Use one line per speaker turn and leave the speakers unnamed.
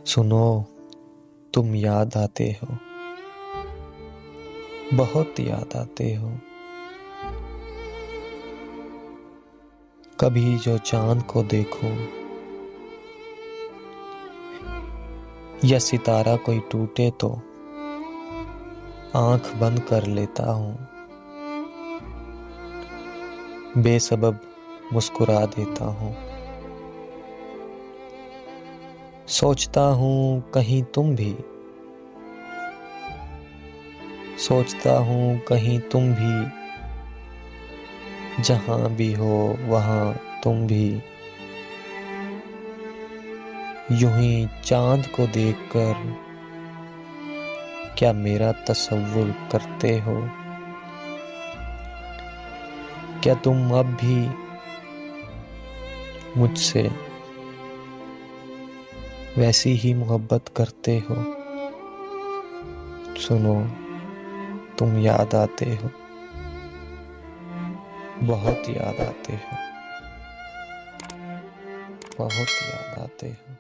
सुनो, तुम याद आते हो, बहुत याद आते हो। कभी जो चांद को देखूं या सितारा कोई टूटे तो आंख बंद कर लेता हूं, बेसबब मुस्कुरा देता हूं। सोचता हूं कहीं तुम भी, सोचता हूं कहीं तुम भी, जहां भी हो वहां तुम भी। यूं ही चांद को देखकर क्या मेरा तसव्वुर करते हो? क्या तुम अब भी मुझसे वैसी ही मोहब्बत करते हो? सुनो, तुम याद आते हो, बहुत याद आते हो, बहुत याद आते हो।